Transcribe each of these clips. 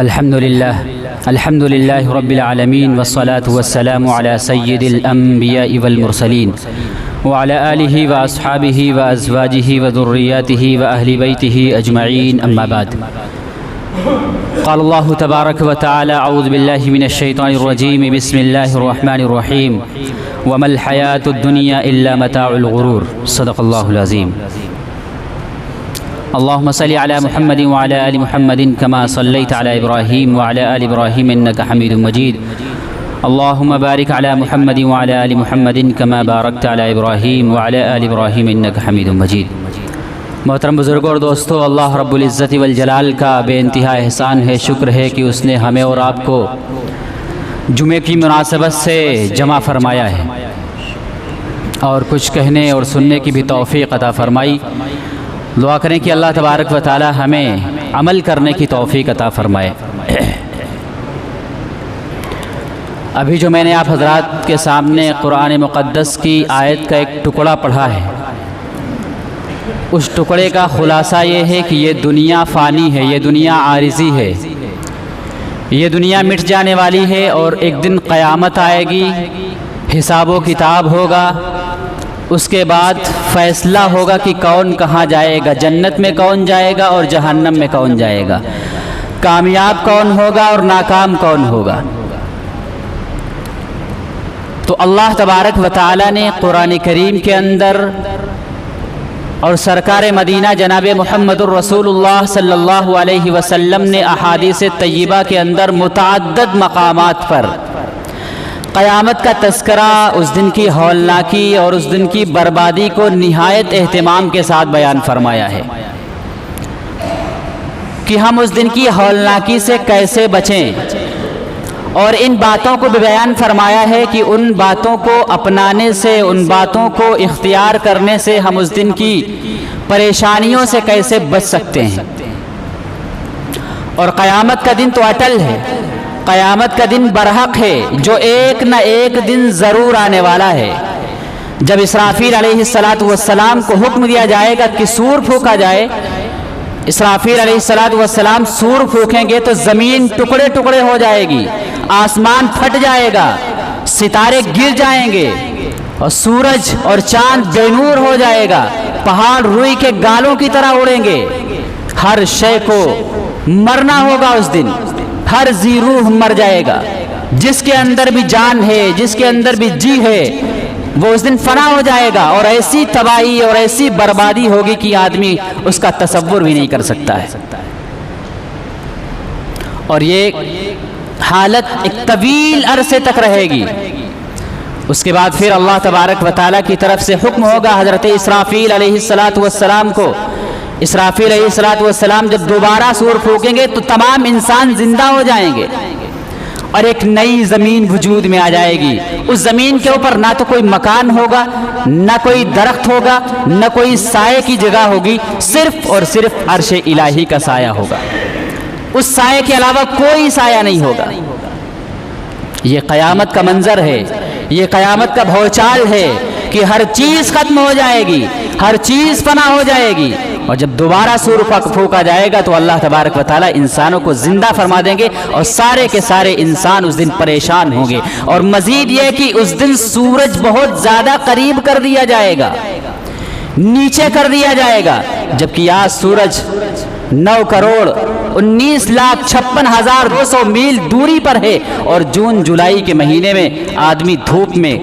الحمد لله رب العالمين والصلاة والسلام على سيد الأنبياء والمرسلين وعلى آله وأصحابه وأزواجه وذرياته وأهل بيته أجمعين، أما بعد. قال الله تبارك وتعالى: أعوذ بالله من الشيطان الرجيم، بسم الله الرحمن الرحيم، وما الحياة الدنيا إلا متاع الغرور. صدق الله العظيم. اللهم صل على محمد وعلى آل محمد كما صليت على إبراهيم وعلى آل إبراهيم إنك حميد مجيد. اللهم بارك على محمد وعلى آل محمد كما باركت على إبراهيم وعلى آل إبراهيم إنك حميد مجيد. محترم بزرگوں اور دوستو، اللہ رب العزت والجلال کا بے انتہا احسان ہے، شکر ہے کہ اس نے ہمیں اور آپ کو جمعے کی مناسبت سے جمع فرمایا ہے اور کچھ کہنے اور سننے کی بھی توفیق عطا فرمائی. دعا کریں کہ اللہ تبارک و تعالی ہمیں عمل کرنے کی توفیق عطا فرمائے. ابھی جو میں نے آپ حضرات کے سامنے قرآن مقدس کی آیت کا ایک ٹکڑا پڑھا ہے، اس ٹکڑے کا خلاصہ یہ ہے کہ یہ دنیا فانی ہے، یہ دنیا عارضی ہے، یہ دنیا مٹ جانے والی ہے اور ایک دن قیامت آئے گی، حساب و کتاب ہوگا، اس کے بعد فیصلہ ہوگا کہ کون کہاں جائے گا، جنت میں کون جائے گا اور جہنم میں کون جائے گا، کامیاب کون ہوگا اور ناکام کون ہوگا. تو اللہ تبارک و تعالی نے قرآن کریم کے اندر اور سرکار مدینہ جناب محمد الرسول اللہ صلی اللہ علیہ وسلم نے احادیث طیبہ کے اندر متعدد مقامات پر قیامت کا تذکرہ، اس دن کی ہولناکی اور اس دن کی بربادی کو نہایت اہتمام کے ساتھ بیان فرمایا ہے کہ ہم اس دن کی ہولناکی سے کیسے بچیں، اور ان باتوں کو بھی بیان فرمایا ہے کہ ان باتوں کو اپنانے سے، ان باتوں کو اختیار کرنے سے ہم اس دن کی پریشانیوں سے کیسے بچ سکتے ہیں. اور قیامت کا دن تو اٹل ہے، قیامت کا دن برحق ہے، جو ایک نہ ایک دن ضرور آنے والا ہے. جب اسرافیل علیہ السلام کو حکم دیا جائے گا کہ سور پھونکا جائے، اسرافیل علیہ السلام سور پھونکیں گے تو زمین ٹکڑے ٹکڑے ہو جائے گی، آسمان پھٹ جائے گا، ستارے گر جائیں گے اور سورج اور چاند بے نور ہو جائے گا، پہاڑ روئی کے گالوں کی طرح اڑیں گے. ہر شے کو مرنا ہوگا اس دن، ہر ذی روح مر جائے گا، جس کے اندر بھی جان ہے، جس کے اندر بھی جی ہے، وہ اس دن فنا ہو جائے گا. اور ایسی تباہی اور ایسی بربادی ہوگی کہ آدمی اس کا تصور بھی نہیں کر سکتا ہے. اور یہ حالت ایک طویل عرصے تک رہے گی. اس کے بعد پھر اللہ تبارک و تعالیٰ کی طرف سے حکم ہوگا حضرت اسرافیل علیہ السلام کو. اسرافیل علیہ السلام جب دوبارہ سور پھونکیں گے تو تمام انسان زندہ ہو جائیں گے اور ایک نئی زمین وجود میں آ جائے گی. اس زمین کے اوپر نہ تو کوئی مکان ہوگا، نہ کوئی درخت ہوگا، نہ کوئی سائے کی جگہ ہوگی، صرف اور صرف عرش الہی کا سایہ ہوگا. اس سائے کے علاوہ کوئی سایہ نہیں ہوگا. یہ قیامت کا منظر ہے، یہ قیامت کا بھوچال ہے کہ ہر چیز ختم ہو جائے گی، ہر چیز فنا ہو جائے گی. اور جب دوبارہ سور پھونکا جائے گا تو اللہ تبارک و تعالیٰ انسانوں کو زندہ فرما دیں گے اور سارے کے سارے انسان اس دن پریشان ہوں گے. اور مزید یہ کہ اس دن سورج بہت زیادہ قریب کر دیا جائے گا، نیچے کر دیا جائے گا، جبکہ آج سورج 9,19,56,200 میل دوری پر ہے اور جون جولائی کے مہینے میں آدمی دھوپ میں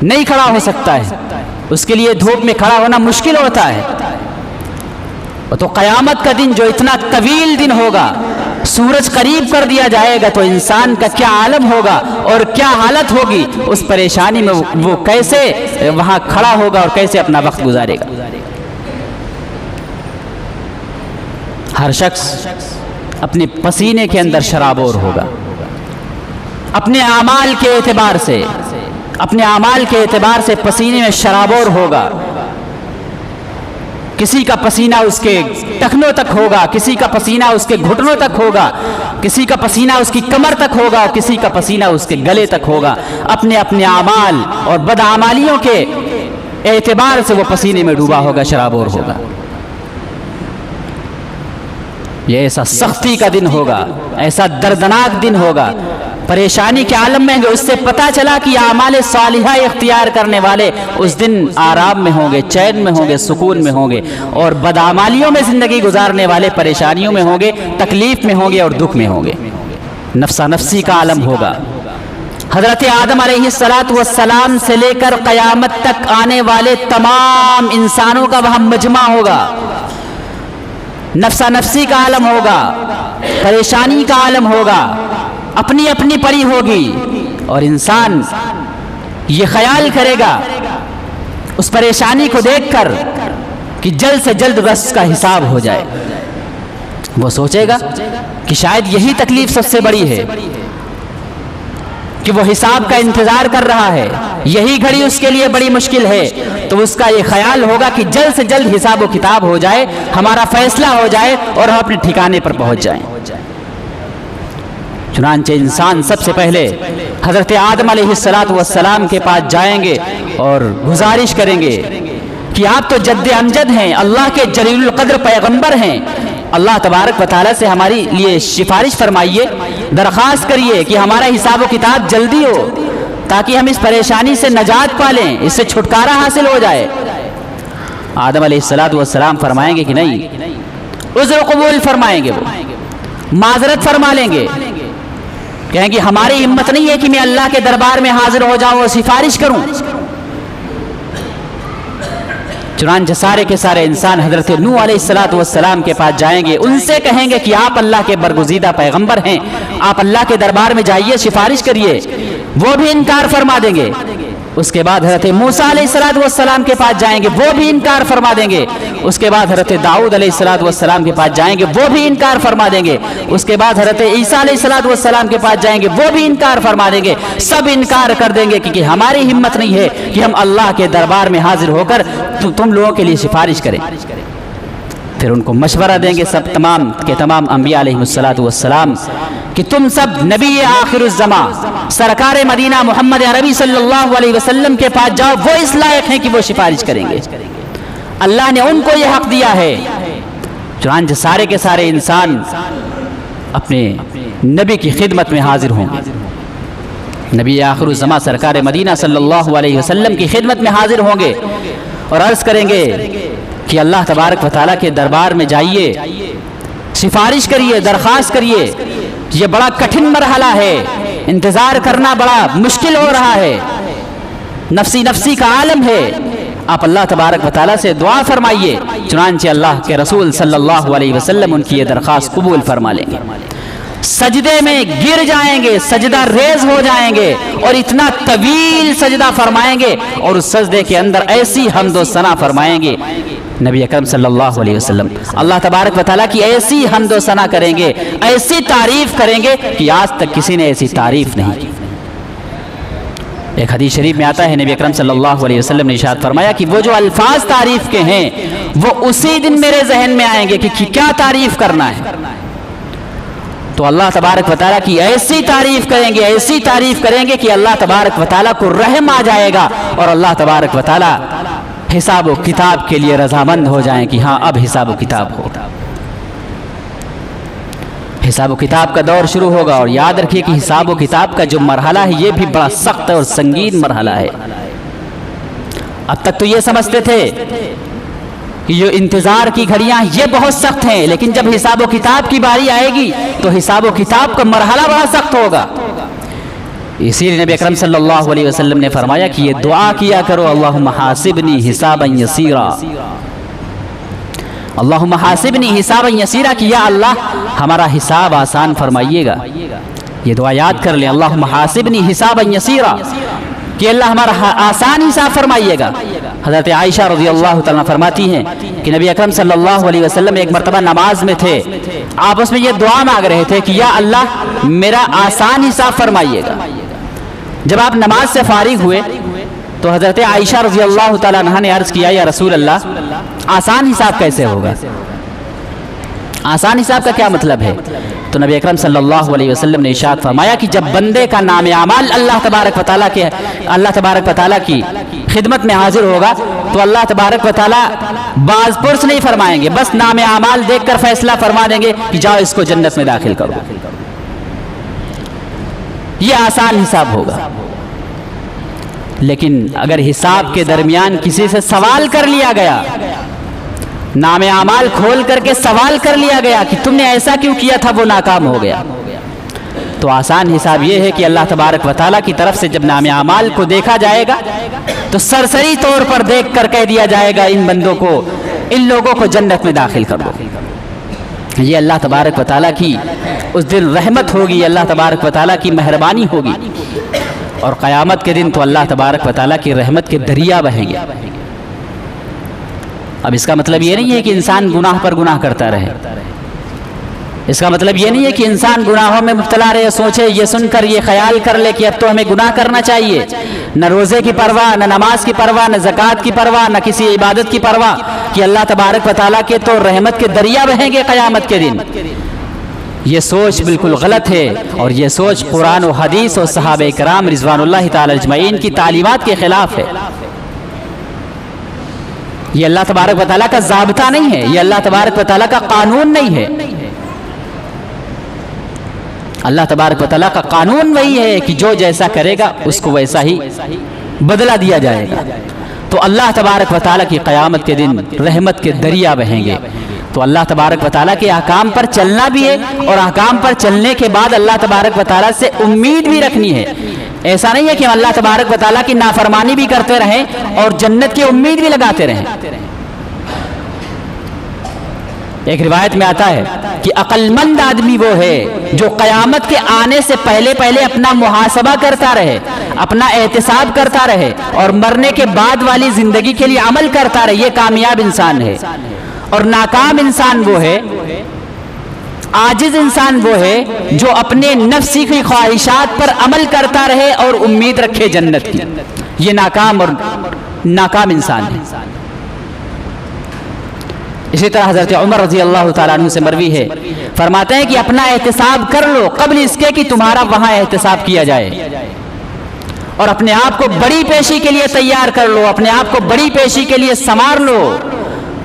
نہیں کھڑا ہو سکتا ہے، اس کے لیے دھوپ میں کھڑا ہونا مشکل ہوتا ہے. تو قیامت کا دن جو اتنا طویل دن ہوگا، سورج قریب کر دیا جائے گا، تو انسان کا کیا عالم ہوگا اور کیا حالت ہوگی، اس پریشانی میں وہ کیسے وہاں کھڑا ہوگا اور کیسے اپنا وقت گزارے گا. ہر شخص اپنے پسینے کے اندر شرابور ہوگا، اپنے اعمال کے اعتبار سے، اپنے اعمال کے اعتبار سے پسینے میں شرابور ہوگا. کسی کا پسینہ اس کے ٹخنوں تک ہوگا، کسی کا پسینہ اس کے گھٹنوں تک ہوگا، کسی کا پسینہ اس کی کمر تک ہوگا اور کسی کا پسینہ اس کے گلے تک ہوگا. اپنے اپنے اعمال اور بدعمالیوں کے اعتبار سے وہ پسینے میں ڈوبا ہوگا، شرابور ہوگا. یہ ایسا سختی کا دن ہوگا، ایسا دردناک دن ہوگا، پریشانی کے عالم میں ہوں گے۔ اس سے پتہ چلا کہ اعمال صالحہ اختیار کرنے والے اس دن آرام میں ہوں گے، چین میں ہوں گے، سکون میں ہوں گے، اور بدعمالیوں میں زندگی گزارنے والے پریشانیوں میں ہوں گے، تکلیف میں ہوں گے اور دکھ میں ہوں گے۔ نفسا نفسی کا عالم ہوگا۔ حضرت آدم علیہ السلام سے لے کر قیامت تک آنے والے تمام انسانوں کا وہاں مجمع ہوگا، نفسا نفسی کا عالم ہوگا، پریشانی کا عالم ہوگا، اپنی اپنی پڑی ہوگی، اور انسان یہ خیال کرے گا اس پریشانی کو دیکھ کر کہ جلد سے جلد بس کا حساب ہو جائے۔ وہ سوچے گا کہ شاید یہی تکلیف سب سے بڑی ہے کہ وہ حساب کا انتظار کر رہا ہے، یہی گھڑی اس کے لیے بڑی مشکل ہے۔ تو اس کا یہ خیال ہوگا کہ جلد سے جلد حساب و کتاب ہو جائے، ہمارا فیصلہ ہو جائے اور ہم اپنے ٹھکانے پر پہنچ جائیں۔ چنانچہ انسان سب سے پہلے حضرت آدم علیہ السلام کے پاس جائیں گے اور گزارش کریں گے کہ آپ تو جد امجد ہیں، اللہ کے جلیل القدر پیغمبر ہیں، اللہ تبارک و تعالیٰ سے ہماری لیے سفارش فرمائیے، درخواست کریے کہ ہمارا حساب و کتاب جلدی ہو تاکہ ہم اس پریشانی سے نجات پالیں، اس سے چھٹکارا حاصل ہو جائے۔ آدم علیہ السلام فرمائیں گے کہ نہیں، عذر قبول فرمائیں گے، وہ معذرت فرما لیں گے، کہیں گے ہماری ہمت نہیں ہے کہ میں اللہ کے دربار میں حاضر ہو جاؤں اور سفارش کروں۔ چنانچہ سارے کے سارے انسان حضرت نوح علیہ السلام کے پاس جائیں گے، ان سے کہیں گے کہ آپ اللہ کے برگزیدہ پیغمبر ہیں، آپ اللہ کے دربار میں جائیے، سفارش کریے۔ وہ بھی انکار فرما دیں گے۔ اس کے بعد حضرت موسیٰ علیہ السلام کے پاس جائیں گے، وہ بھی انکار فرما دیں گے۔ اس کے بعد حضرت داؤد علیہ السلام کے پاس جائیں گے، وہ بھی انکار فرما دیں گے۔ اس کے بعد حضرت عیسیٰ علیہ السلام کے پاس جائیں گے، وہ بھی انکار فرما دیں گے۔ سب انکار کر دیں گے کہ ہماری ہمت نہیں ہے کہ ہم اللہ کے دربار میں حاضر ہو کر تم لوگوں کے لیے سفارش کریں۔ پھر ان کو مشورہ دیں گے سب تمام کے تمام انبیاء علیہ السلام کہ تم سب نبی آخر الزماں سرکار مدینہ محمد عربی صلی اللہ علیہ وسلم کے پاس جاؤ، وہ اس لائق ہیں کہ وہ سفارش کریں گے، اللہ نے ان کو یہ حق دیا ہے۔ چنانچہ سارے کے سارے انسان اپنے نبی کی خدمت میں حاضر ہوں گے، نبی آخر الزماں سرکار مدینہ صلی اللہ علیہ وسلم کی خدمت میں حاضر ہوں گے اور عرض کریں گے کہ اللہ تبارک و تعالیٰ کے دربار میں جائیے، سفارش کریے، درخواست کریے، یہ بڑا کٹھن مرحلہ ہے، انتظار کرنا بڑا مشکل ہو رہا ہے، نفسی نفسی کا عالم ہے، آپ اللہ تبارک و تعالیٰ سے دعا فرمائیے۔ چنانچہ اللہ کے رسول صلی اللہ علیہ وسلم ان کی یہ درخواست قبول فرما لیں گے، سجدے میں گر جائیں گے، سجدہ ریز ہو جائیں گے اور اتنا طویل سجدہ فرمائیں گے اور اس سجدے کے اندر ایسی حمد و ثنا فرمائیں گے نبی اکرم صلی اللہ علیہ وسلم، اللہ تبارک و تعالیٰ کی ایسی حمد و ثنا کریں گے، ایسی تعریف کریں گے کہ آج تک کسی نے ایسی تعریف نہیں کی۔ ایک حدیث شریف میں آتا ہے نبی اکرم صلی اللہ علیہ وسلم نے ارشاد فرمایا کہ وہ جو الفاظ تعریف کے ہیں وہ اسی دن میرے ذہن میں آئیں گے کہ کیا تعریف کرنا ہے، تو اللہ تبارک و تعالیٰ کی ایسی تعریف کریں گے، ایسی تعریف کریں گے کہ اللہ تبارک و تعالیٰ کو رحم آ جائے گا اور اللہ تبارک و تعالیٰ حساب و کتاب کے لیے رضامند ہو جائیں کہ ہاں اب حساب و کتاب ہو، حساب و کتاب کا دور شروع ہوگا۔ اور یاد رکھیے کہ حساب و کتاب کا جو مرحلہ ہے یہ بھی بڑا سخت اور سنگین مرحلہ ہے۔ اب تک تو یہ سمجھتے تھے کہ جو انتظار کی گھڑیاں یہ بہت سخت ہیں، لیکن جب حساب و کتاب کی باری آئے گی تو حساب و کتاب کا مرحلہ بڑا سخت ہوگا۔ اسی لیے نبی اکرم صلی اللہ علیہ وسلم نے فرمایا کہ یہ دعا کیا کرو، اللہم حاسبنی حسابا یسیرا، اللہم حاسبنی حسابا یسیرا، کہ یا اللہ ہمارا حساب آسان فرمائیے گا۔ یہ دعا یاد کر لیں، اللہم حاسبنی حسابا یسیرا، کہ اللہ ہمارا آسان حساب فرمائیے گا۔ حضرت عائشہ رضی اللہ تعالیٰ فرماتی ہیں کہ نبی اکرم صلی اللہ علیہ وسلم ایک مرتبہ نماز میں تھے، آپ اس میں یہ دعا مانگ رہے تھے کہ یا اللہ میرا آسان حساب فرمائیے گا۔ جب آپ نماز سے فارغ ہوئے تو حضرت عائشہ رضی اللہ تعالیٰ عنہ نے عرض کیا یا رسول اللہ آسان حساب کیسے ہوگا، آسان حساب کا کیا مطلب ہے؟ تو نبی اکرم صلی اللہ علیہ وسلم نے ارشاد فرمایا کہ جب بندے کا نام اعمال اللہ تبارک و تعالیٰ کی خدمت میں حاضر ہوگا تو اللہ تبارک و تعالیٰ باز پرس نہیں فرمائیں گے، بس نام اعمال دیکھ کر فیصلہ فرما دیں گے کہ جاؤ اس کو جنت میں داخل کرو۔ یہ آسان حساب ہوگا۔ لیکن اگر حساب کے درمیان کسی سے سوال کر لیا گیا، نام اعمال کھول کر کے سوال کر لیا گیا کہ تم نے ایسا کیوں کیا تھا، وہ ناکام ہو گیا، تو آسان حساب یہ ہے کہ اللہ تبارک و تعالیٰ کی طرف سے جب نام اعمال کو دیکھا جائے گا تو سرسری طور پر دیکھ کر کہہ دیا جائے گا ان بندوں کو، ان لوگوں کو جنت میں داخل کر دو۔ یہ اللہ تبارک و تعالیٰ کی اس دن رحمت ہوگی، اللہ تبارک و تعالیٰ کی مہربانی ہوگی، اور قیامت کے دن تو اللہ تبارک و تعالیٰ کی رحمت کے دریا بہیں گے۔ اب اس کا مطلب یہ نہیں ہے کہ انسان گناہ پر گناہ کرتا رہے، اس کا مطلب یہ نہیں ہے کہ انسان گناہوں میں مبتلا رہے، سوچے، یہ سن کر یہ خیال کر لے کہ اب تو ہمیں گناہ کرنا چاہیے، نہ روزے کی پرواہ، نہ نماز کی پرواہ، نہ زکوٰۃ کی پرواہ، نہ کسی عبادت کی پرواہ، کہ اللہ تبارک و تعالیٰ کے تو رحمت کے دریا بہیں گے قیامت کے دن۔ یہ سوچ بالکل غلط ہے، اور یہ سوچ قرآن و حدیث اور صحابہ کرام رضوان اللہ تعالی اجمعین کی تعلیمات کے خلاف ہے۔ یہ اللہ تبارک و تعالیٰ کا ضابطہ نہیں ہے، یہ اللہ تبارک و تعالیٰ کا قانون نہیں ہے۔ اللہ تبارک و تعالیٰ کا قانون وہی ہے کہ جو جیسا کرے گا اس کو ویسا ہی بدلہ دیا جائے گا۔ تو اللہ تبارک و تعالیٰ کی قیامت کے دن رحمت کے دریا بہیں گے، تو اللہ تبارک و تعالیٰ کے احکام پر چلنا بھی ہے، اور احکام پر چلنے کے بعد اللہ تبارک و تعالیٰ سے امید بھی رکھنی ہے۔ ایسا نہیں ہے کہ ہم اللہ تبارک و تعالیٰ کی نافرمانی بھی کرتے رہیں اور جنت کی امید بھی لگاتے رہیں۔ ایک روایت میں آتا ہے کہ عقل مند آدمی وہ ہے جو قیامت کے آنے سے پہلے اپنا محاسبہ کرتا رہے، اپنا احتساب کرتا رہے، اور مرنے کے بعد والی زندگی کے لیے عمل کرتا رہے، یہ کامیاب انسان ہے۔ اور ناکام انسان وہ ہے، عاجز انسان وہ ہے جو اپنے نفسی کی خواہشات پر عمل کرتا رہے اور امید رکھے جنت کی، یہ ناکام انسان ہے۔ اسی طرح حضرت عمر رضی اللہ تعالیٰ عنہ سے مروی ہے، فرماتے ہیں کہ اپنا احتساب کر لو قبل اس کے کہ تمہارا وہاں احتساب کیا جائے، اور اپنے آپ کو بڑی پیشی کے لیے تیار کر لو، اپنے آپ کو بڑی پیشی کے لیے سنوار لو،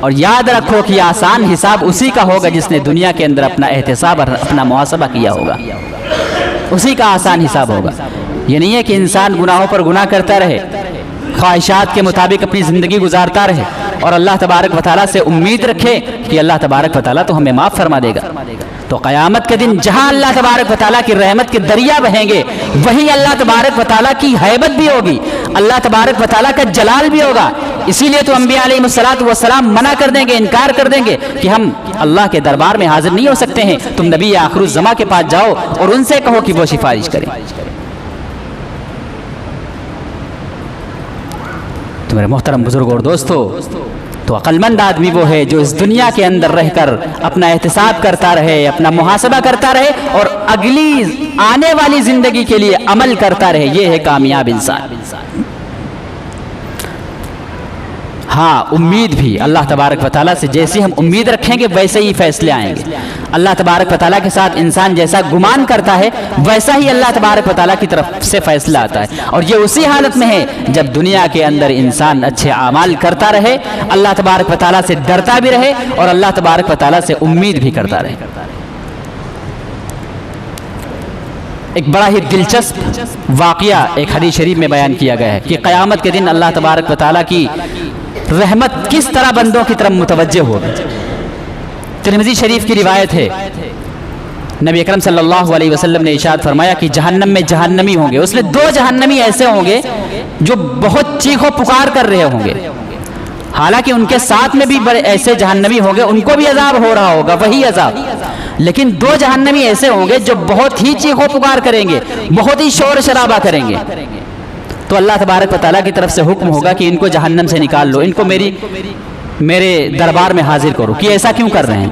اور یاد رکھو کہ آسان حساب اسی کا ہوگا جس نے دنیا کے اندر اپنا احتساب اور اپنا محاسبہ کیا ہوگا، اسی کا آسان حساب ہوگا۔ یہ نہیں ہے کہ انسان گناہوں پر گناہ کرتا رہے، خواہشات کے مطابق اپنی زندگی گزارتا رہے، اور اللہ تبارک و تعالیٰ سے امید رکھے کہ اللہ تبارک و تعالیٰ تو ہمیں معاف فرما دے گا۔ تو قیامت کے دن جہاں اللہ تبارک و تعالیٰ کی رحمت کے دریا بہیں گے، وہیں اللہ تبارک و تعالیٰ کی ہیبت بھی ہوگی، اللہ تبارک و تعالیٰ کا جلال بھی ہوگا۔ اسی لیے تو انبیاء علیہ السلام منع کر دیں گے، انکار کر دیں گے کہ ہم اللہ کے دربار میں حاضر نہیں ہو سکتے ہیں، تم نبی آخر الزماں کے پاس جاؤ اور ان سے کہو کہ وہ سفارش کریں۔ تو میرے محترم بزرگ اور دوستو، تو عقل مند آدمی وہ ہے جو اس دنیا کے اندر رہ کر اپنا احتساب کرتا رہے، اپنا محاسبہ کرتا رہے، اور اگلی آنے والی زندگی کے لیے عمل کرتا رہے، یہ ہے کامیاب انسان۔ ہاں، امید بھی اللہ تبارک و تعالیٰ سے جیسی ہم امید رکھیں گے ویسے ہی فیصلے آئیں گے۔ اللہ تبارک و تعالیٰ کے ساتھ انسان جیسا گمان کرتا ہے ویسا ہی اللہ تبارک و تعالیٰ کی طرف سے فیصلہ آتا ہے، اور یہ اسی حالت میں ہے جب دنیا کے اندر انسان اچھے اعمال کرتا رہے، اللہ تبارک و تعالیٰ سے ڈرتا بھی رہے، اور اللہ تبارک و تعالیٰ سے امید بھی کرتا رہے۔ ایک بڑا ہی دلچسپ واقعہ ایک حدیث شریف میں بیان کیا گیا ہے کہ قیامت کے دن اللہ تبارک و تعالیٰ کی رحمت کس طرح بندوں کی طرف متوجہ ہوگی۔ ترمذی شریف کی روایت ہے، نبی اکرم صلی اللہ علیہ وسلم نے ارشاد فرمایا کہ جہنم میں جہنمی ہوں گے، اس میں 2 جہنمی ایسے ہوں گے جو بہت چیخ و پکار کر رہے ہوں گے، حالانکہ ان کے ساتھ میں بھی بڑے ایسے جہنمی ہوں گے، ان کو بھی عذاب ہو رہا ہوگا، وہی عذاب، لیکن 2 جہنمی ایسے ہوں گے جو بہت ہی چیخ و پکار کریں گے، بہت ہی شور شرابہ کریں گے۔ تو اللہ تبارک و تعالیٰ کی طرف سے حکم ہوگا کہ ان کو جہنم سے نکال لو، ان کو میرے دربار میں حاضر کرو کہ ایسا کیوں کر رہے ہیں۔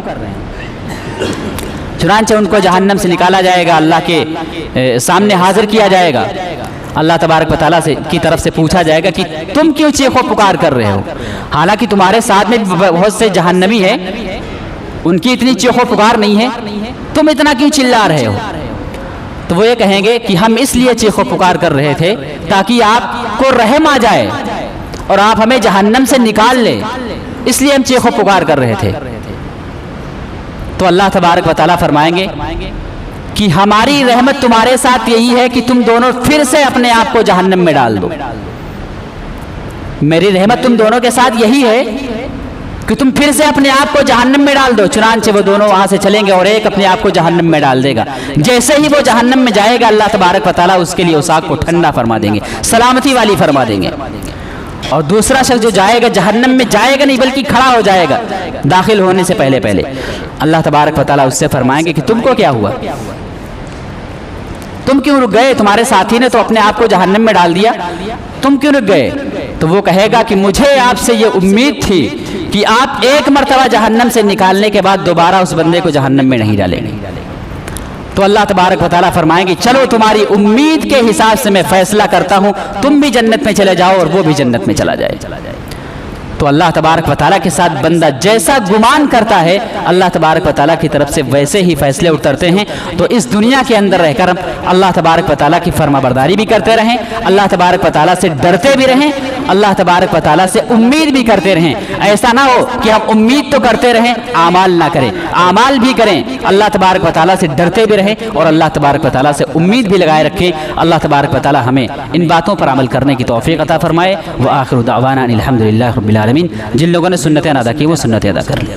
چنانچہ ان کو جہنم سے نکالا جائے گا، اللہ کے سامنے حاضر کیا جائے گا، اللہ تبارک و تعالیٰ کی طرف سے پوچھا جائے گا کہ تم کیوں چیخ و پکار کر رہے ہو، حالانکہ تمہارے ساتھ میں بہت سے جہنمی ہیں، ان کی اتنی چیخ و پکار نہیں ہے، تم اتنا کیوں چلا رہے ہو؟ تو وہ یہ کہیں گے کہ ہم اس لیے چیخ و پکار کر رہے تھے تاکہ آپ کو رحم آ جائے اور آپ ہمیں جہنم سے نکال لیں، اس لیے ہم چیخو پکار کر رہے تھے۔ تو اللہ تبارک و تعالیٰ فرمائیں گے کہ ہماری رحمت تمہارے ساتھ یہی ہے کہ تم دونوں پھر سے اپنے آپ کو جہنم میں ڈال دو۔ میری رحمت تم دونوں کے ساتھ یہی ہے کہ تم پھر سے اپنے آپ کو جہنم میں ڈال دو۔ چنانچہ وہ دونوں وہاں سے چلیں گے اور ایک اپنے آپ کو جہنم میں ڈال دے گا۔ جیسے ہی وہ جہنم میں جائے گا اللہ تبارک و تعالیٰ اس کے لیے اس آگ کو ٹھنڈا فرما دیں گے، سلامتی والی فرما دیں گے۔ اور دوسرا شخص جو جائے گا جہنم میں جائے گا نہیں بلکہ کھڑا ہو جائے گا داخل ہونے سے پہلے اللہ تبارک و تعالیٰ اس سے فرمائیں گے کہ تم کو کیا ہوا، تم کیوں رک گئے؟ تمہارے ساتھی نے تو اپنے آپ کو جہنم میں ڈال دیا، تم کیوں رک گئے؟ تو وہ کہے گا کہ مجھے آپ سے یہ امید تھی کہ آپ ایک مرتبہ جہنم سے نکالنے کے بعد دوبارہ اس بندے کو جہنم میں نہیں ڈالیں گے۔ تو اللہ تبارک و تعالیٰ فرمائیں گے چلو تمہاری امید کے حساب سے میں فیصلہ کرتا ہوں، تم بھی جنت میں چلے جاؤ اور وہ بھی جنت میں چلا جائے۔ تو اللہ تبارک و تعالیٰ کے ساتھ بندہ جیسا گمان کرتا ہے اللہ تبارک و تعالیٰ کی طرف سے ویسے ہی فیصلے اترتے ہیں۔ تو اس دنیا کے اندر رہ کر اللہ تبارک و تعالیٰ کی فرما برداری بھی کرتے رہیں، اللہ تبارک و تعالیٰ سے ڈرتے بھی رہیں، اللہ تبارک و تعالیٰ سے امید بھی کرتے رہیں۔ ایسا نہ ہو کہ ہم امید تو کرتے رہیں اعمال نہ کریں، اعمال بھی کریں، اللہ تبارک و تعالیٰ سے ڈرتے بھی رہیں اور اللہ تبارک و تعالیٰ سے امید بھی لگائے رکھیں۔ اللہ تبارک و تعالیٰ ہمیں ان باتوں پر عمل کرنے کی توفیق عطا فرمائے۔ وآخر دعوانا الحمدللہ رب العالمین۔ جن لوگوں نے سنتیں ادا کی وہ سنتیں ادا کر لیں۔